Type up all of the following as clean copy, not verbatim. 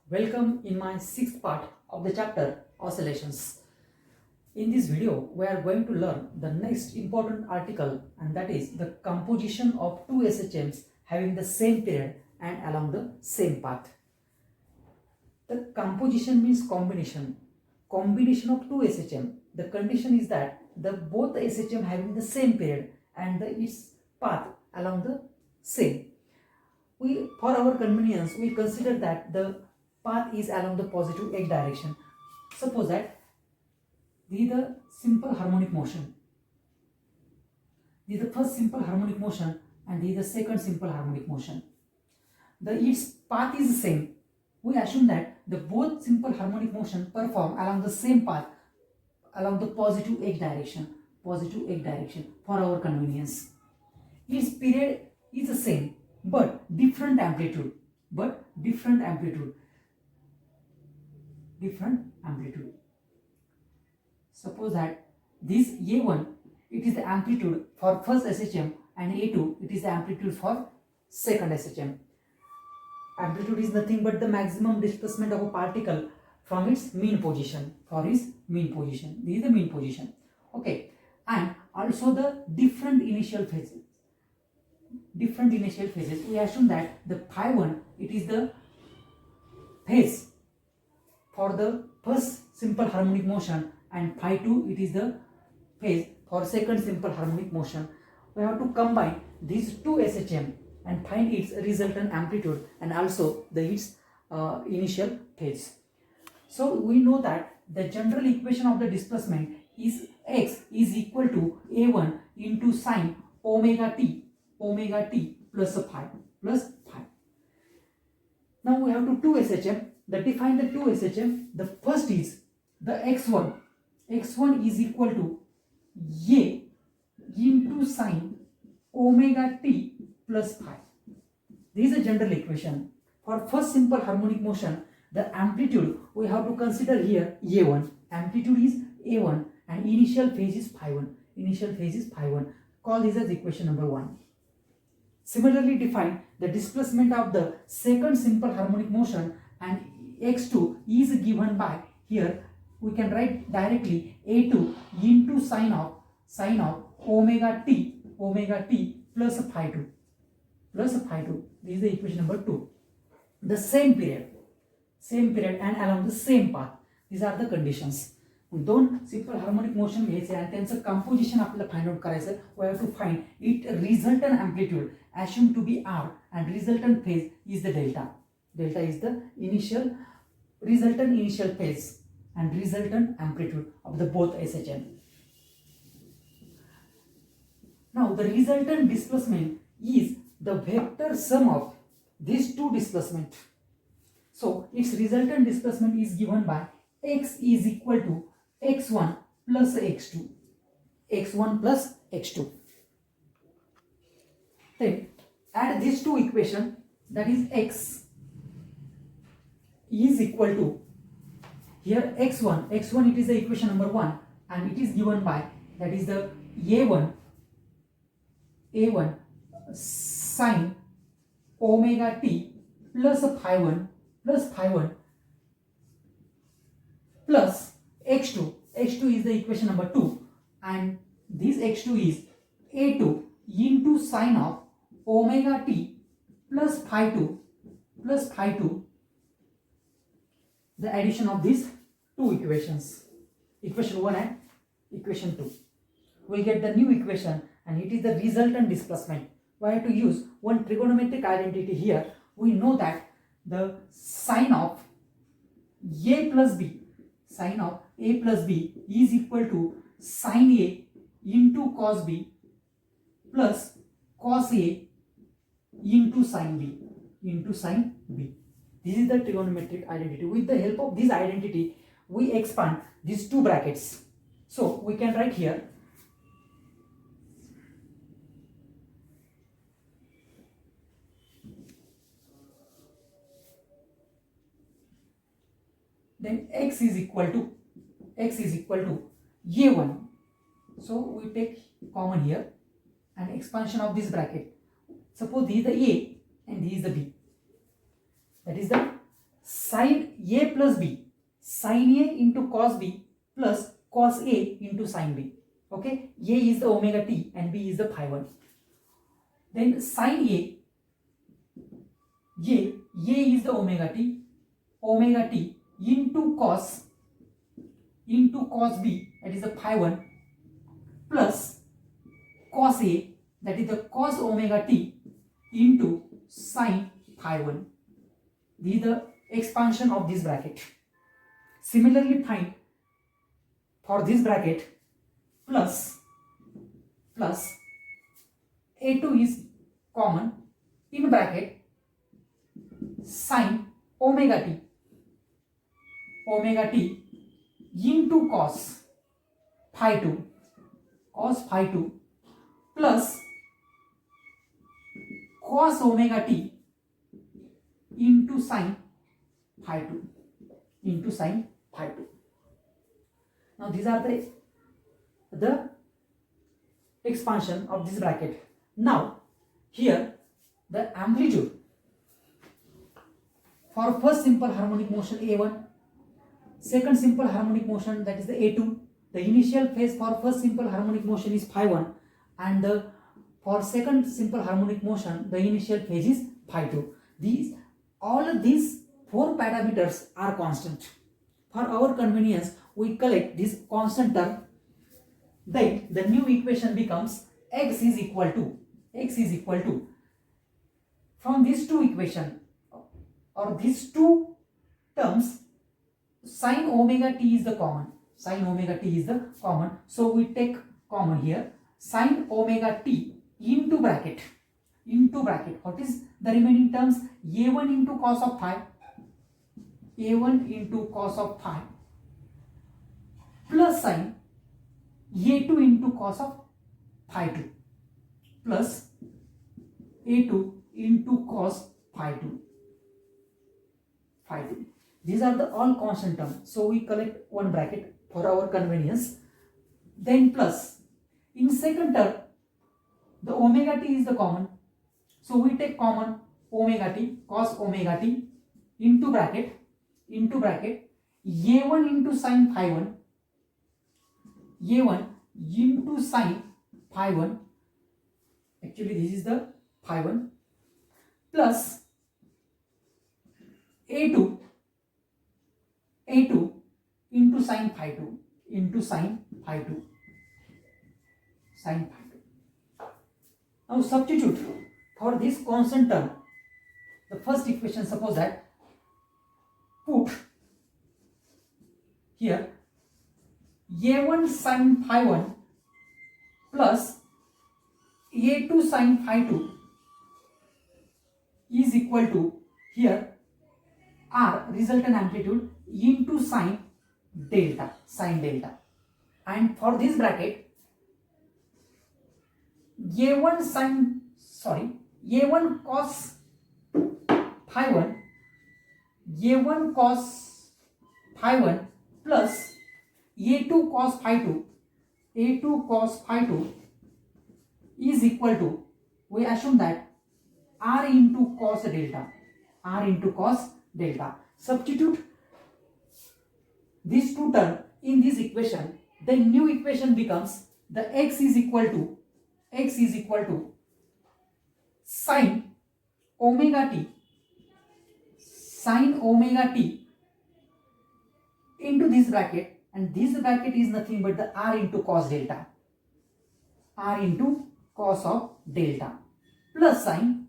Welcome in my sixth part of the chapter Oscillations. In this video, we are going to learn the next important article, and that is the composition of two SHMs having the same period and along the same path. The composition means combination. Combination of two SHM. The condition is that the both the SHM having the same period and its path along the same. For our convenience, we consider that the path is along the positive x direction. Suppose that this is the simple harmonic motion. This is the first simple harmonic motion and this is the second simple harmonic motion. Its path is the same. We assume that the both simple harmonic motion perform along the same path along the positive x direction. Positive x direction for our convenience. Its period is the same but different amplitude. Different amplitude. Suppose that this A1 it is the amplitude for first SHM and A2 it is the amplitude for second SHM. Amplitude is nothing but the maximum displacement of a particle from its mean position. This is the mean position. Okay, and also the different initial phases. We assume that the phi 1 it is the phase for the first simple harmonic motion and phi 2 it is the phase for second simple harmonic motion. We have to combine these two SHM and find its resultant amplitude and also its initial phase. So we know that the general equation of the displacement is x is equal to a1 into sine omega t plus phi. Now we have two SHM that define the two SHM. The first is the x1. x1 is equal to a into sine omega t plus phi. This is a general equation. For first simple harmonic motion, the amplitude we have to consider here a1. Amplitude is a1 and initial phase is phi 1. Call this as equation number 1. Similarly define the displacement of the second simple harmonic motion, and x2 is given by, here we can write directly a2 into sine of omega t plus phi 2. This is the equation number 2. The same period and along the same path. These are the conditions. दोन simple harmonic motion घ्यायचे आणि त्यांचं composition आपल्याला find out करायचं. We have to find it resultant amplitude assumed to be r and resultant phase is the delta. Delta is the resultant initial phase and resultant amplitude of the both SHM. Now the resultant displacement is the vector sum of these two displacement. So its resultant displacement is given by x is equal to x1 plus x2. Then add these two equations, that is x is equal to, here x1 it is the equation number 1 and it is given by, that is the a1 sine omega t plus phi 1 plus x2 is the equation number 2 and this x2 is a2 into sine of omega t plus phi 2, the addition of these two equations, equation 1 and equation 2. We get the new equation and it is the resultant displacement. We have to use one trigonometric identity here. We know that the sine of a plus b is equal to sine a into cos b plus cos a into sine b. This is the trigonometric identity. With the help of this identity, we expand these two brackets. So we can write here then x is equal to a1. So we take common here and expansion of this bracket. Suppose this is the a and this is the b. That is the sin A plus B, sin A into cos B plus cos A into sin B. Okay, A is the omega t and B is the phi 1. Then sin A is the omega t into cos B, that is the phi 1, plus cos A, that is the cos omega t into sin phi 1. This is the expansion of this bracket. Similarly, find for this bracket plus A2 is common in bracket sin omega t into cos phi 2 plus cos omega t into sin phi 2 Now these are the expansion of this bracket. Now here the amplitude for first simple harmonic motion A1, second simple harmonic motion, that is the A2. The initial phase for first simple harmonic motion is phi 1, and for second simple harmonic motion the initial phase is phi 2. All of these four parameters are constant. For our convenience, we collect this constant term. Then the new equation becomes x is equal to from these two equations or these two terms, sin omega t is the common. So we take common here sin omega t into bracket. What is the remaining terms? A1 into cos of phi plus sin A2 into cos of phi 2 plus A2 into cos phi 2. These are the all constant terms. So we collect one bracket for our convenience. Then plus in second term the omega t is the common. So we take common omega t, cos omega t into bracket A1 into sin phi 1, A1 into sin phi 1, actually this is the phi 1, plus A2 into sin phi 2, Now substitute for this constant term the first equation. Suppose that put here A1 sin phi 1 plus A2 sin phi 2 is equal to here R, resultant amplitude, into sin delta, and for this bracket A1 cos phi 1 plus A2 cos phi 2 is equal to, we assume that R into cos delta. Substitute these two terms in this equation, the new equation becomes the x is equal to sin omega t into this bracket, and this bracket is nothing but the R into cos of delta plus sin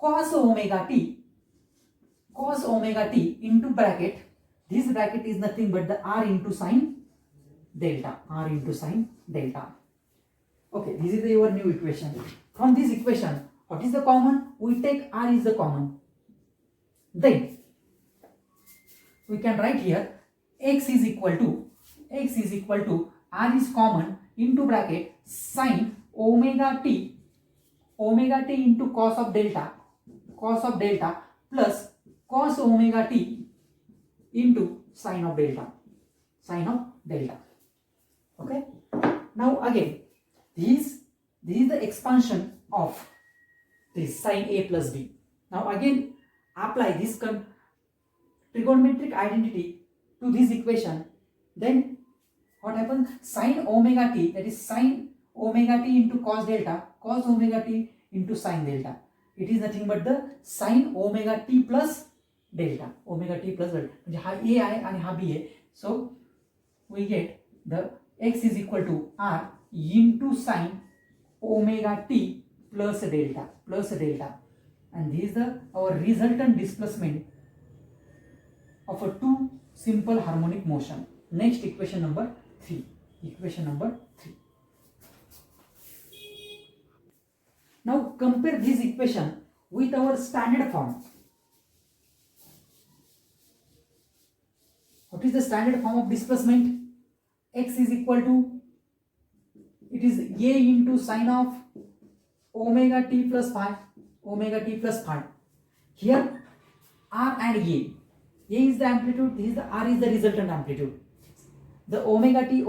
cos omega t into bracket. This bracket is nothing but the R into sin delta. Okay, this is your new equation. From this equation, what is the common? We take R is the common. Then we can write here x is equal to R is common into bracket sin omega t into cos of delta plus cos omega t into sin of delta. Okay, now again this is the expansion of this sin A plus B. Now again apply this trigonometric identity to this equation, then what happens? Sin omega t, that is sin omega t into cos delta, cos omega t into sin delta. It is nothing but the sin omega t plus delta, omega t plus delta. म्हणजे हा a आहे आणि हा b आहे. So we get the x is equal to r into sin omega t plus delta, and this is the our resultant displacement of a two simple harmonic motion. Next, equation number 3. Now compare this equation with our standard form. What is the standard form of displacement? X is equal to, it is a into sine of omega t plus phi. Here r and a is the amplitude, this is the r is the resultant amplitude. The omega t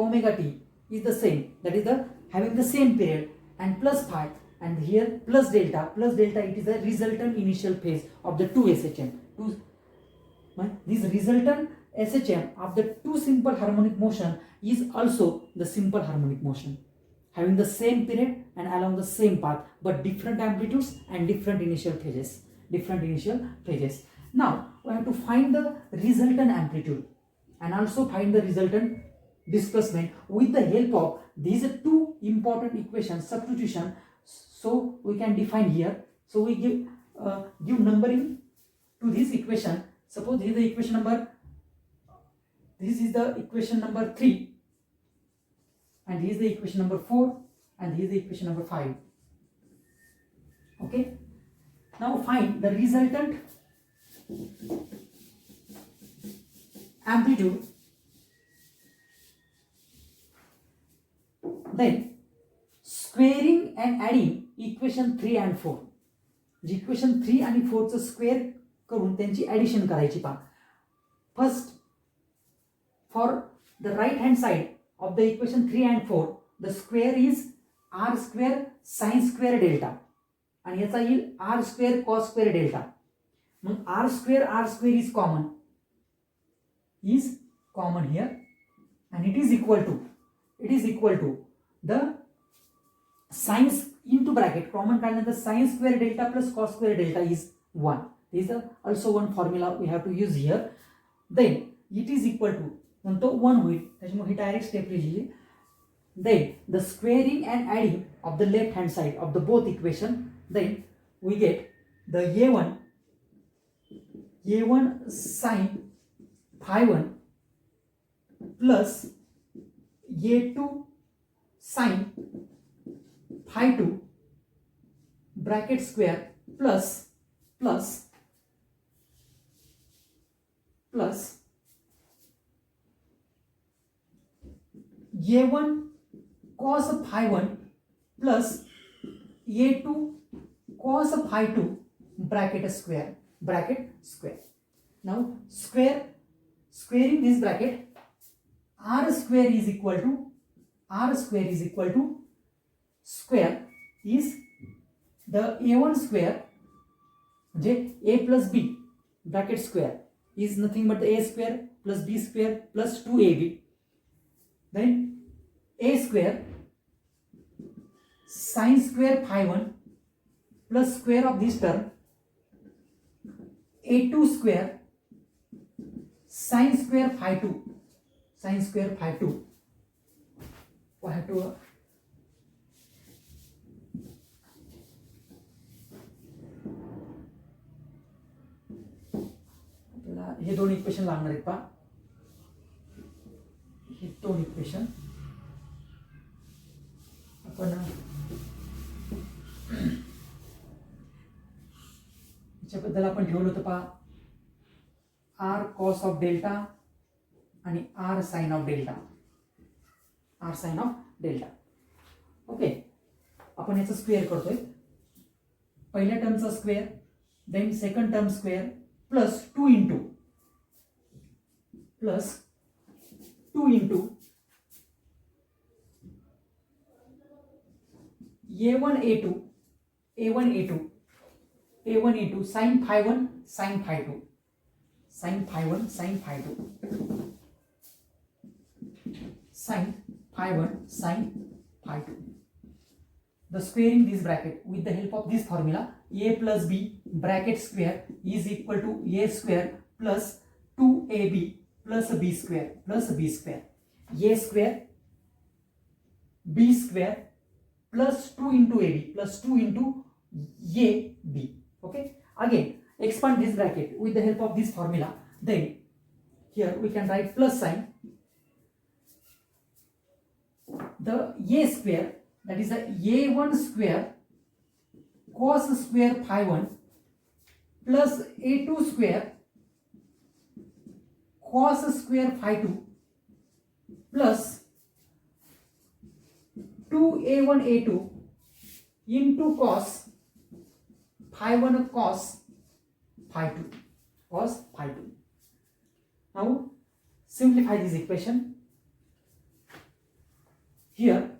is the same, that is the having the same period, and plus phi, and here plus delta, it is the resultant initial phase of the two SHM. This resultant SHM of the two simple harmonic motion is also the simple harmonic motion, having the same period and along the same path, but different amplitudes and different initial phases. Now we have to find the resultant amplitude and also find the resultant displacement with the help of these two important equations, substitution. So we can define here. So we give numbering to this equation. Suppose this is the equation number, this is the equation number 3, and this is the equation number 4, and this is the equation number 5. Okay. Now find the resultant amplitude. Then squaring and adding equation 3 and 4. Equation 3 आणि 4 चं square करून त्यांची addition करायची पहा. First for the right hand side of the equation 3 and 4 the square is R square sine square delta, आणि याचा येईल R square cos square delta. मग R square is common here, and it is equal to the sine into bracket common काढल्यानंतर sin square delta plus cos square delta is 1. This is also one formula we have to use here. Then it is equal to, म्हणतो 1 होईल, त्याच्यामुळे ही direct step लिहिली. Then the squaring and adding of the left hand side of the both equation, then we get the a1 sin phi 1 plus a2 sin phi 2 bracket square plus a1 cos phi 1 plus a2 cos phi 2 bracket square. Now squaring this bracket, r square is equal to square is the a1 square, म्हणजे a plus b bracket square is nothing but the a square plus b square plus 2ab. Then a square sin square phi 1 plus square of this term a2 square sin square phi 2. We have to हे दोन equation लागणार आहेत पहा. हे दोन equation आपण याच्याबद्दल आपण ठेवलं होतं पहा, आर कॉस ऑफ डेल्टा आणि r sine of delta. Okay, आपण याचं स्क्वेअर करतोय. पहिल्या टर्मचा square, then second term square plus 2 into a1 a2 sin phi 1 sin phi 2 sin phi 1 sin phi 2 sin phi 1 sin phi 2. The squaring this bracket with the help of this formula, a plus b bracket square is equal to a square plus 2ab plus b square plus b square. A square b square plus 2 into ab plus 2 into ab. Okay, again expand this bracket with the help of this formula. Then here we can write plus sign. The a square, that is the a1 square cos square phi 1 plus a2 square cos square phi 2 plus 2a1 a2 into cos phi 1 cos phi 2 cos phi 2. Now simplify this equation. Here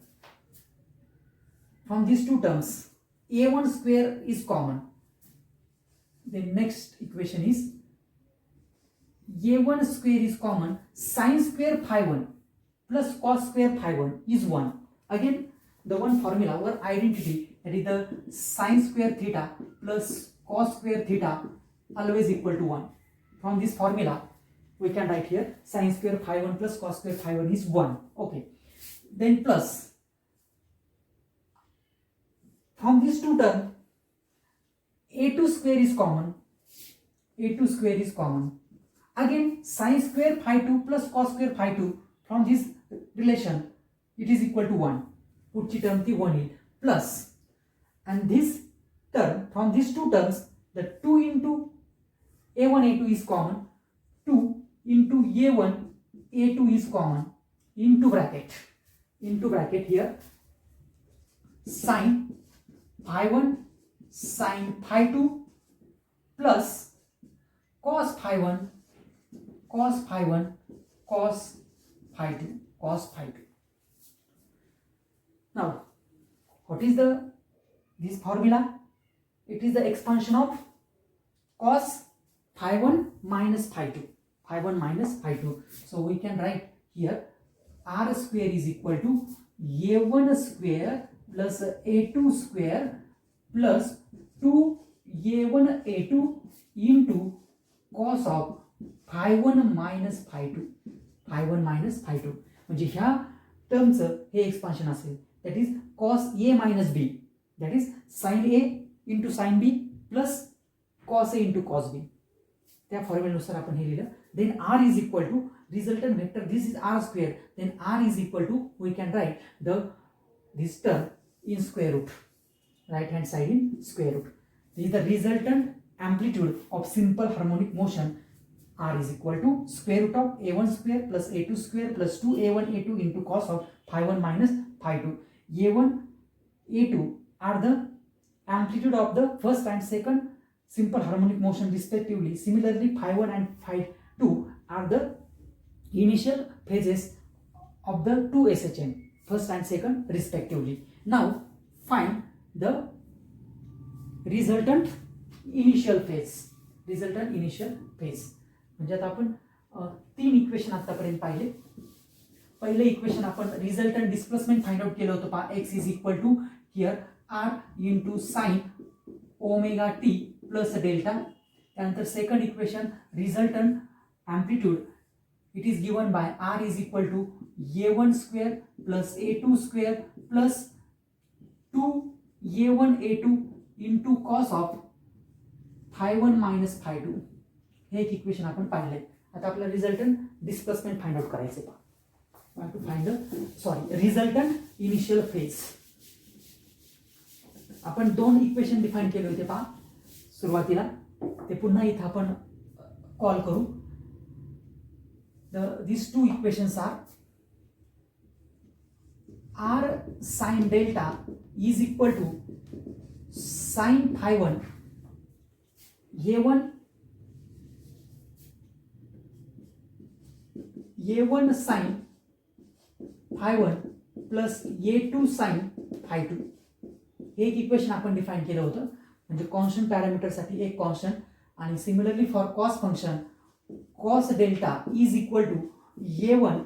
from these two terms a1 square is common. The next equation is a1 square is common. Sin square phi 1 plus cos square phi 1 is 1. Again the one formula or identity, that is the sin square theta plus cos square theta always equal to 1. From this formula we can write here sin square phi 1 plus cos square phi 1 is 1. Okay, then plus from these two terms a2 square is common. a2 square is common. Again sin square phi 2 plus cos square phi 2, from this relation it is equal to 1. पुढची term ती 1 येईल plus, and this term from these two terms the 2 into a1 a2 is common. 2 into a1 a2 is common into bracket here sin phi 1 sin phi 2 plus cos phi 1 cos phi 1 cos phi 2 cos phi 2. Now what is this formula? It is the expansion of cos phi 1 minus phi 2, phi 1 minus phi 2. So we can write here r square is equal to a1 square plus a2 square plus 2a1 a2 into cos of phi 1 minus phi 2, phi 1 minus phi 2. म्हणजे ह्या टर्मचं हे expansion असेल, that is cos a minus b, that is sin a into sin b plus cos a into cos b. त्या फॉर्म्युल्यानुसार आपण हे लिहिलं. Then r is equal to resultant vector, this is r square, then r is equal to, we can write this term in square root, right hand side in square root. This is the resultant amplitude of simple harmonic motion. R is equal to square root of a1 square plus a2 square plus 2a1 a2 into cos of phi 1 minus phi 2. a1 a2 are the amplitude of the first and second simple harmonic motion respectively. Similarly phi 1 and phi 2 are the initial phases of the two SHM, first and second respectively. Now find the resultant initial phase. म्हणजे आता आपण 3 equation आतापर्यंत पाहिले. पहिले equation आपण resultant displacement find out केलं होतं पहा. x is equal to here r into sine omega t plus delta. त्यानंतर second equation resultant amplitude it is given by r is equal to a1 square plus a2 square plus 2a1 a2 into cos of phi 1 minus phi 2. हे एक equation आपण पाहिलंय. आता आपल्याला resultant displacement find out करायचे पहा. To find resultant initial phase. आपण 2 equation define केले होते पहा सुरुवातीला, ते पुन्हा इथे आपण कॉल करू. these two equations are r sin delta is equal to sin phi 1 a1 sin phi 1 plus a2 sin phi 2. हे एक इक्वेशन आपण डिफाइन केलं होतं. म्हणजे कॉन्स्टंट पॅरामीटर साठी एक कॉन्स्टंट, आणि similarly for cos function cos delta is equal to a1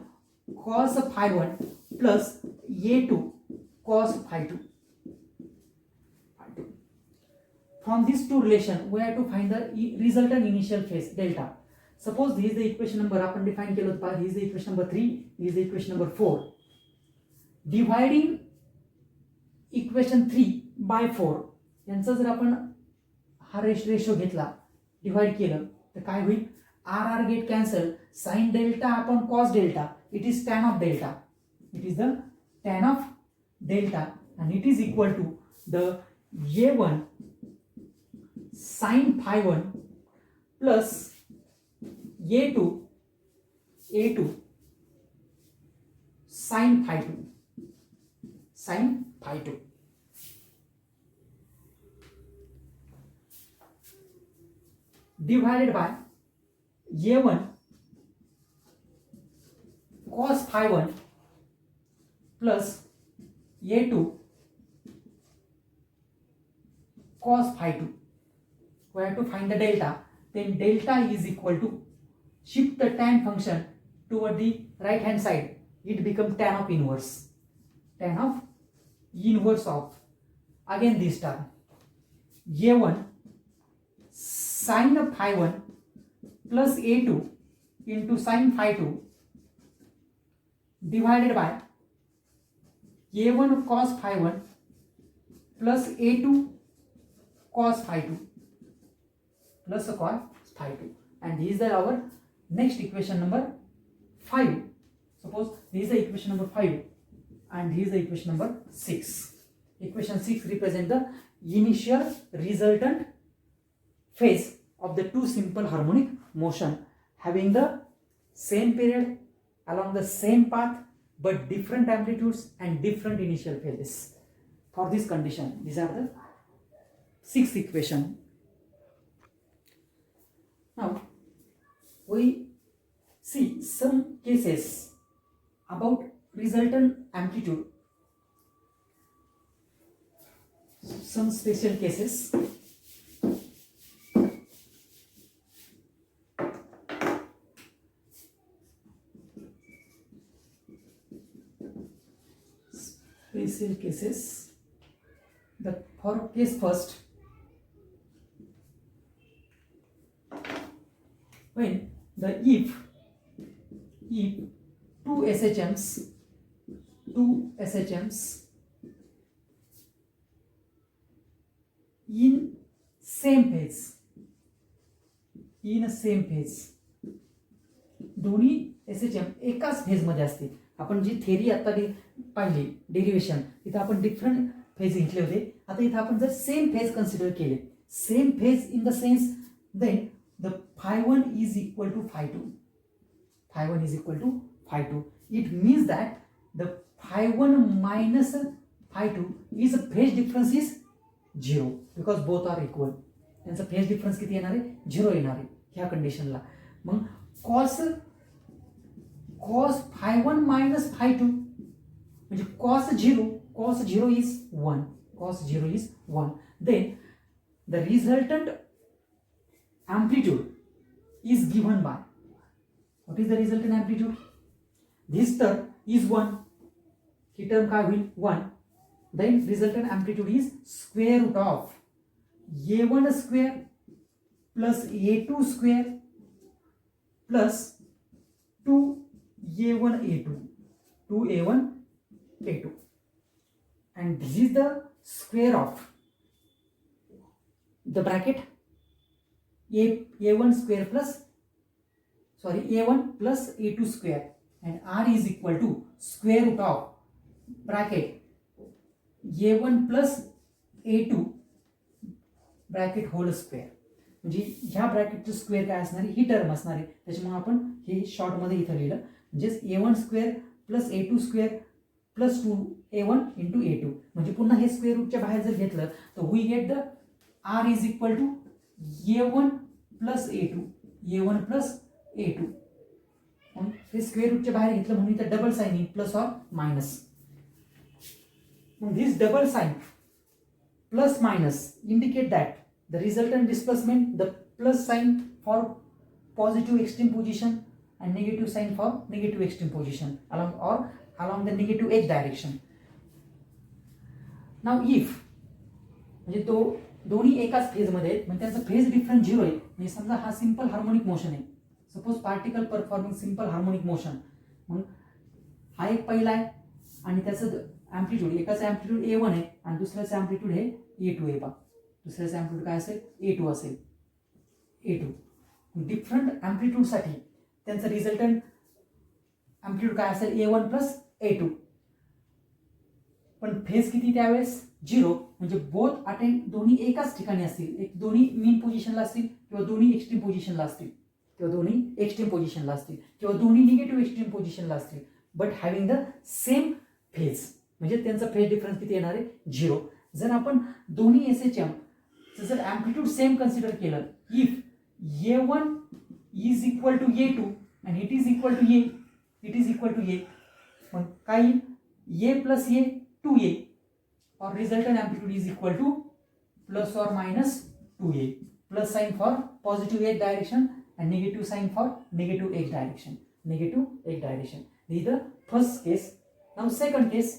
cos phi 1 plus a2 cos phi 2. From these two relation we have to find the resultant initial phase delta. Suppose this is the equation number आपण define केलं होतं. This is the equation number 3, this is the equation number 4. Dividing equation 3 by 4 यांचा जर आपण हा ratio घेतला, divide केलं तर काय होईल? R get cancel, sine delta upon cos delta, it is tan of delta, it is the tan of delta and it is equal to the a1 sin phi 1 plus a2 sin phi 2 divided by a1 cos phi 1 plus a2 cos phi 2. We have to find the delta. Then delta is equal to, shift the tan function toward the right hand side, it becomes tan of inverse. Tan of inverse of, again this term, a1 sin of phi 1 plus a2 into sin phi 2 divided by a1 cos phi 1 plus a2 cos phi 2 plus cos phi 2, and this is our next equation number 5. Suppose this is the equation number 5 and this is the equation number 6. Equation 6 represent the initial resultant phase of the two simple harmonic motion having the same period along the same path but different amplitudes and different initial phases. For this condition, these are the 6th equation. Now we see some cases about resultant amplitude, some special cases. Special cases. For case first, when the if two SHMs in same phase, दोन्ही SHM एकाच phase मध्ये असतील. आपण जी theory आता पाहिली derivation, तिथे आपण different phase घेतले होते. आता इथे आपण जर सेम फेज कन्सिडर केले, same phase in the sense, then the phi 1 is equal to phi 2. Phi 1 is equal to phi 2. It means that the phi 1 minus phi 2 is a phase difference is 0 because both are equal. त्यांचा phase difference किती येणार आहे? 0 येणार आहे ह्या कंडिशनला. मग cos phi 1 minus phi 2 म्हणजे cos 0 is 1. Cos 0 is 1. Then the resultant amplitude is given by, what is the resultant amplitude? This term is 1. He term काय होईल? 1. Then resultant amplitude is square root of a1 square plus a2 square plus 2a1 a2, and this is the square of the bracket a1 square plus a1 plus a2 square, and r is equal to square root of bracket a1 plus a2 bracket whole square. म्हणजे ह्या ब्रॅकेटचं square काय असणार आहे? ही term असणार आहे. त्याच्यामुळे आपण हे short मध्ये इथं लिहिलं, म्हणजे a1 square plus a2 square plus 2a1 into a2. म्हणजे पुन्हा हे स्क्वेअर रूटच्या बाहेर जर घेतलं तर we get the r is equal to a1 plus a2. मग हे स्क्वेअर रूटच्या बाहेर घेतलं म्हणून इथं डबल साइन येईल, प्लस ऑर मायनस. मग this double sign plus minus indicate that the resultant displacement, the plus sign for positive extreme position and negative sign for negative extreme position along the negative x direction. Now if म्हणजे दोन्ही एकाच फेजमध्ये आहेत म्हणजे त्यांचा phase difference 0 आहे. म्हणजे समजा हा सिंपल हार्मोनिक मोशन आहे, suppose particle performing simple harmonic motion. मग हा एक पहिला आहे आणि त्याचं ॲम्प्लिट्यूड, एकाचं ॲम्प्लिट्यूड A1 आहे आणि दुसऱ्याचं ॲम्प्लिट्यूड हे A2 आहे. पहा दुसऱ्याचं ॲम्प्लिट्यूड काय असेल, A2 असेल. A2 डिफरंट ॲम्प्लिट्यूडसाठी त्यांचं रिझल्टंट ॲम्प्लिट्यूड काय असेल, A1 प्लस A2. पण फेज किती त्यावेळेस 0. म्हणजे बोथ अटेंड दोन्ही एकाच ठिकाणी असतील, एक दोन्ही मीन पोझिशनला असतील किंवा दोन्ही एक्स्ट्रीम पोझिशनला असतील किंवा दोन्ही निगेटिव्ह एक्स्ट्रीम पोझिशनला असतील, but having the same phase. म्हणजे त्यांचा फेज डिफरन्स किती येणार आहे, 0. जर आपण दोन्ही SHM जर ॲम्प्लिट्यूड सेम कन्सिडर केलं, if A1 is equal to A2 and it is equal to A, मग काय A plus A 2A or resultant amplitude is equal to plus or minus 2A, plus sign for positive x direction and negative sign for negative x direction. This is the first case. Now second case.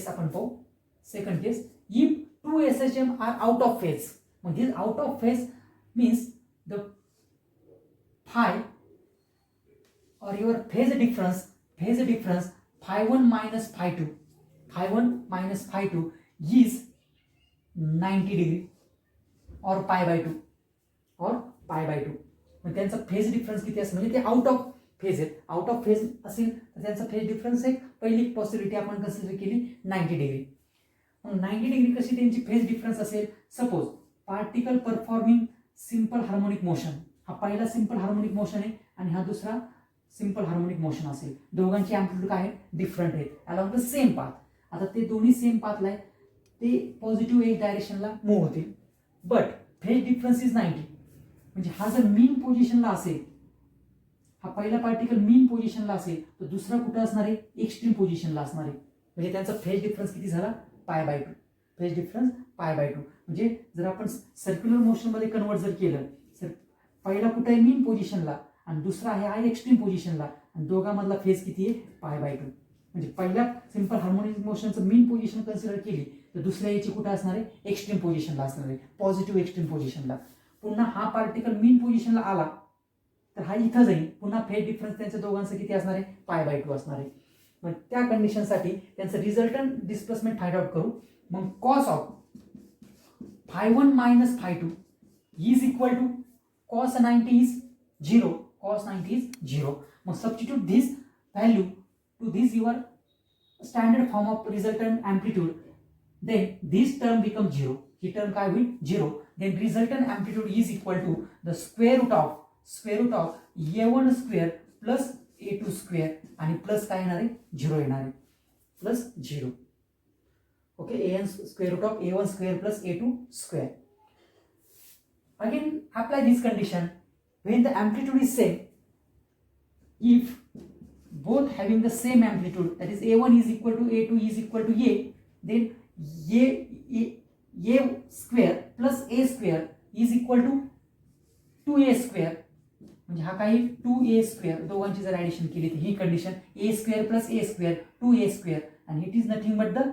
आपण पाहू. Second case, if two SHM are out of phase. This out of phase means the phi or your phase difference phi1 minus phi2 is 90 degree or pi by 2. मग त्यांचा phase difference किती असेल, म्हणजे ते out of phase आहेत. Out of phase असेल तर त्यांचा phase difference एक पहिली पॉसिबिलिटी आपण कन्सिडर केली 90 डिग्री. मग 90 डिग्री कशी त्यांची फेज डिफरन्स असेल, suppose particle performing simple harmonic motion, हा पहिला सिंपल हार्मोनिक मोशन आहे आणि हा दुसरा सिंपल हार्मोनिक मोशन असेल. दोघांची ॲम्प्लिट्यूड काय आहे, डिफरंट आहेत अलॉंग द सेम पाथ. आता ते दोन्ही सेम पाथला आहे, ते पॉझिटिव्ह एक्स डायरेक्शनला मूव्ह होतील, बट फेज डिफरन्स इज 90. म्हणजे हा जर मीन पोझिशनला असेल, हा पहिला पार्टिकल मीन पोझिशनला असेल तर दुसरा कुठं असणार आहे, एक्स्ट्रीम पोझिशनला असणार आहे. म्हणजे त्यांचा फेज डिफरन्स किती झाला, पाय बाय 2. म्हणजे जर आपण सर्क्युलर मोशनमध्ये कन्वर्ट जर केलं, तर पहिला कुठं आहे, मीन पोझिशनला आणि दुसरा आहे एक्स्ट्रीम पोझिशनला आणि दोघांमधला फेज किती आहे, पाय बाय 2. म्हणजे पहिल्या सिंपल हार्मोनिक मोशनचं मीन पोझिशन कन्सिडर केली तर दुसऱ्या याची कुठं असणार आहे, एक्स्ट्रीम पोझिशनला असणार आहे, पॉझिटिव्ह एक्स्ट्रीम पोझिशनला. पुन्हा हा पार्टिकल मीन पोझिशनला आला तर हा इथं जाईल, पुन्हा फेज डिफरन्स त्यांच्या दोघांचं किती असणार आहे, पाय बाय 2 असणार आहे. मग त्या कंडिशनसाठी त्यांचं रिझल्टंट डिस्प्लेसमेंट फाइंड आउट करू. मग cos of phi1 minus phi2 is equal to cos 90 is 0. Now substitute this value to this your standard form of resultant amplitude, then this term becomes 0. This term काय होईल, 0. Then resultant amplitude is equal to the square root of A1 square plus A2 square आणि plus काय येणार आहे, 0 येणार आहे, plus 0. Okay, square root of A1 square plus A2 square. Again, apply this condition when the amplitude is same. If both having the same amplitude, that is A1 is equal to A2 is equal to A, then A square plus A square is equal to 2A square. म्हणजे हा काही 2A square दोघांची जर addition केली तर ही condition A square plus A square 2A square and it is nothing but the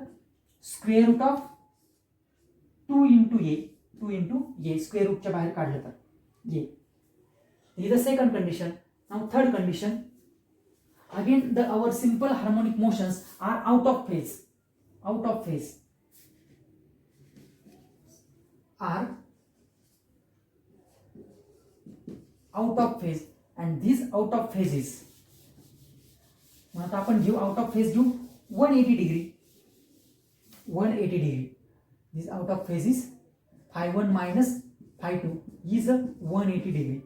square root of 2 into A square root च्या बाहेर काढलं तर A. This is the second condition. Now third condition, again our simple harmonic motions are out of phase and these out of phases, मग आता आपण घेऊ out of phase घेऊ 180 degree. This out of phase is phi1 minus phi2 is 180 degree.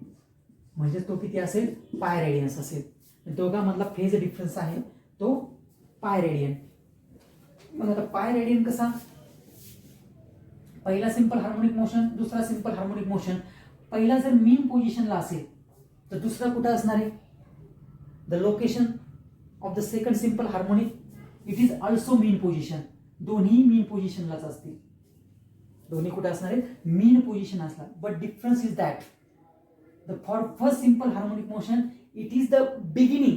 म्हणजे तो किती असेल, पाय Radiance असेल. दोघांमधला phase difference आहे तो पाय रेडियन. मग आता पाय रेडियन कसा, पहिला सिंपल हार्मोनिक मोशन, दुसरा सिंपल हार्मोनिक मोशन. पहिला जर मीन पोझिशनला असेल तर दुसरा कुठं असणार आहे, the location of the second simple harmonic it is also mean position. दोन्ही मीन पोझिशनलाच असतील. दोन्ही कुठे असणार आहेत मीन पोझिशन असणार. But difference is that the for first simple harmonic motion it is the beginning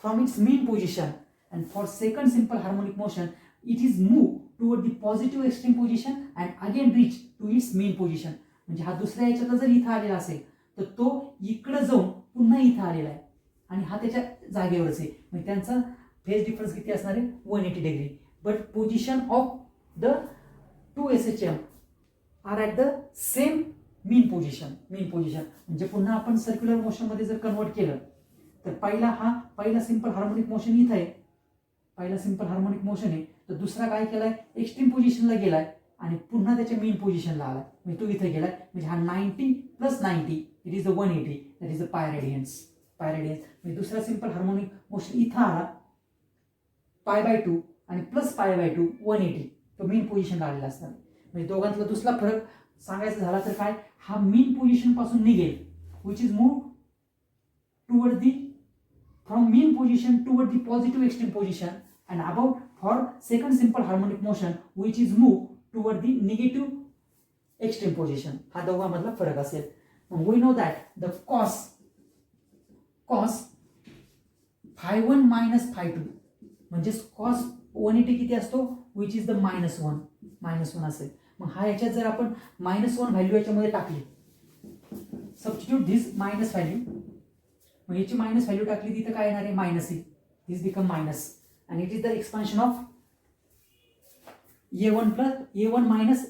from its mean position and for second simple harmonic motion it is move toward the positive extreme position and again reach to its mean position. म्हणजे हा दुसऱ्या याच्यातला जर इथं आलेला असेल तर तो इकडं जाऊन पुन्हा इथं आलेला आहे आणि हा त्याच्या जागेवरच आहे. म्हणजे त्यांचा फेज डिफरन्स किती असणार आहे 180 degree. But position of the two SHM are at the same mean position. म्हणजे पुन्हा आपण सर्क्युलर मोशनमध्ये जर कन्वर्ट केलं तर पहिला सिंपल हार्मोनिक मोशन इथं आहे, पहिला सिंपल हार्मोनिक मोशन आहे. तर दुसरा काय केलाय एक्स्ट्रीम पोझिशनला गेलाय आणि पुन्हा त्याच्या मीन पोझिशनला आलाय. म्हणजे तो इथे गेलाय. म्हणजे हा 90 + 90 it is the 180 that is the pi Radiance. म्हणजे दुसरा सिंपल हार्मोनिक मोशन इथं आला π/2 आणि +π/2 180 तो मीन पोझिशनला आलेला असणार. म्हणजे दोघांतला दुसरा फरक सांगायचा झाला तर काय हा मीन पोझिशन पासून निघेल which is move toward the from mean position toward the positive extreme position and about for second simple harmonic motion which is move toward the negative extreme position. हा दोघांमधला फरक असेल. We know that the cos φ1 - φ2 म्हणजे cos 180 किती असतो which is the -1 असेल. मग हा याच्यात जर आपण -1 व्हॅल्यू याच्यामध्ये टाकली सबस्टिट्यूट धिस मायनस व्हॅल्यू मग याची मायनस व्हॅल्यू टाकली तिथं काय येणार आहे मायनस येईल. दिस बिकम मायनस आणि it is the expansion of A1 -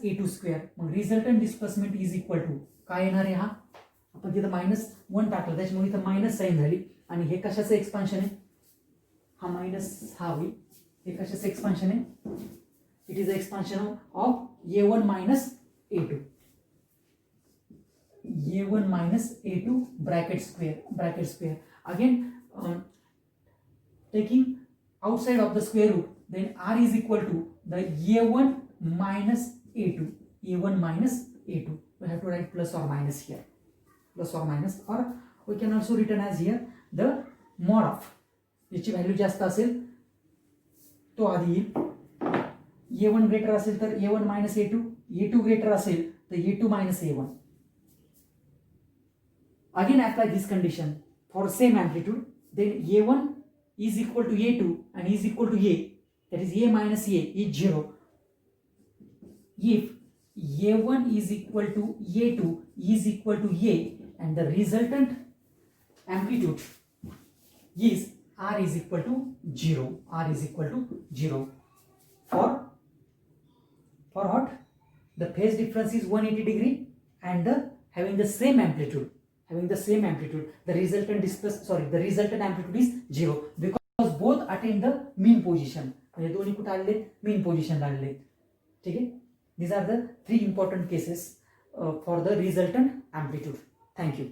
A2². मग resultant displacement is equal to काय येणार आहे हा आपण तिथं -1 टाकलं त्याच्यामुळे इथं मायनस साईन झाली आणि हे कशाचं एक्सपान्शन आहे हा मायनस हा होईल. हे कशाचं एक्सपान्शन आहे it is the expansion of A1 - A2 bracket square again taking outside of the square root then r is equal to the A1 - A2. We have to write plus or minus here, or we can also written as here the mod of याची value जास्त असेल तो आधी येईल. A1 greater असेल तर A1 - A2, A2 greater असेल तर A2 - A1. Again apply this condition for same amplitude then A1 is equal to A2 and is equal to A, that is A minus A is 0. If A1 is equal to A2 is equal to A and the resultant amplitude is R is equal to 0. For what? The phase difference is 180 degree and having the same amplitude. The resultant amplitude is 0 because both attain the mean position. म्हणजे दोन्ही कुठे आलेले mean पोझिशनला आलेले. ठीक आहे. These are the 3 important cases for the resultant amplitude. Thank you.